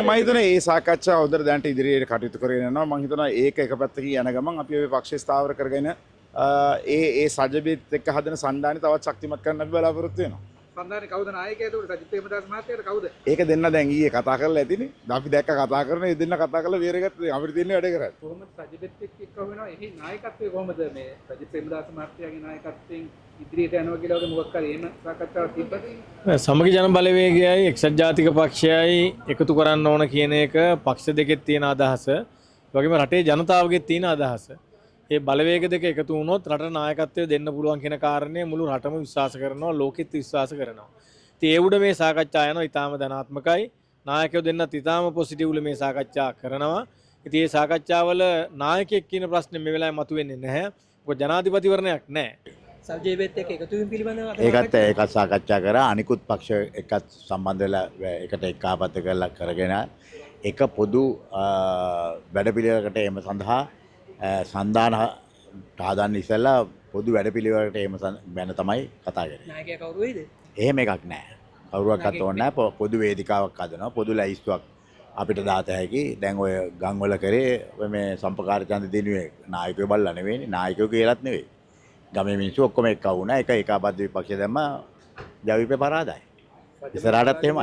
මම හිතනවා මේ සාකච්ඡාව හොඳට දැනට ඉදිරියට කටයුතු කරගෙන යනවා. මම හිතනවා ඒක එක පැත්තකින් යන ගමන් අපි ඔය පක්ෂය ස්ථාවර කරගෙන ඒ සජබෙත් එක්ක හදන සණ්ඩායම තවත් ශක්තිමත් කරන්න අපි බලාපොරොත්තු වෙනවා. සන්දානේ කවුද නායකයා? ඒකට සජිත් ප්‍රේමදාස මහත්තයාට කවුද? ඒක දෙන්න දැන් ඊයේ කතා කරලා ඇතිනේ. අපි දැක්ක කතා කරන ඒ දෙන්න කතා කරලා බේරගත්තා. අපිට තියෙන වැඩ කරන්නේ. කොහොමද සජිත් එක්ක වෙනවා? එහි නායකත්වය කොහොමද මේ සජිත් ප්‍රේමදාස මහත්තයාගේ නායකත්වයෙන් ඉදිරියට යනවා කියලා වගේ මොකක් හරි එහෙම සාකච්ඡාවක් තිබ්බද? සමගි ජන බලවේගයයි එක්සත් ජාතික පක්ෂයයි එකතු කරන්න ඕන කියන එක පක්ෂ දෙකෙත් තියෙන අදහස. වගේම රටේ ජනතාවගේ තියෙන අදහස. මේ බලවේග දෙක එකතු වුණොත් රටට නායකත්වය දෙන්න පුළුවන් කියන කාරණය මුළු රටම විශ්වාස කරනවා, ලෝකෙත් විශ්වාස කරනවා. ඉතින් ඒ උඩ මේ සාකච්ඡා යනවා. ඊටාම ධනාත්මකයි. නායකයෝ දෙන්නත් ඊටාම පොසිටිව්ලි මේ සාකච්ඡා කරනවා. ඉතින් මේ සාකච්ඡාවල නායකයෙක් කියන ප්‍රශ්නේ මේ වෙලාවේ මතුවෙන්නේ නැහැ. මොකද ජනාධිපතිවරණයක් නැහැ. සජිත් එක්ක එකතු වීම පිළිබඳව ඒකත් සාකච්ඡා කරා. අනිකුත් පක්ෂ එක්කත් සම්බන්ධ වෙලා එකට එක්කාපත් කරලා කරගෙන එක පොදු වැඩපිළිවෙලකට එම සඳහා සන්දාන හදන්න ඉස්සෙල්ලා පොදු වැඩපිළිවෙලකට එම ගැන තමයි කතා කරන්නේ. නායකයා කවුරු වෙයිද? එහෙම එකක් නැහැ. කවුරුවක්වත් ඕනේ නැහැ. පොදු වේදිකාවක් හදනවා. පොදු ලැයිස්තුවක් අපිට දාත හැකි. දැන් ඔය ගම්වල කරේ මේ සම්පකාර ඡන්ද දිනුවේ නායකයෝ බලලා නෙවෙයිනේ. නායකයෝ කියලාත් නෙවෙයි. ගමේ මිනිස්සු ඔක්කොම එක්ක වුණා. එක ඒකාබද්ධ විපක්ෂ දැම්ම ජවිපේ පරාදයි. ඉස්සරහටත් එහෙමයි.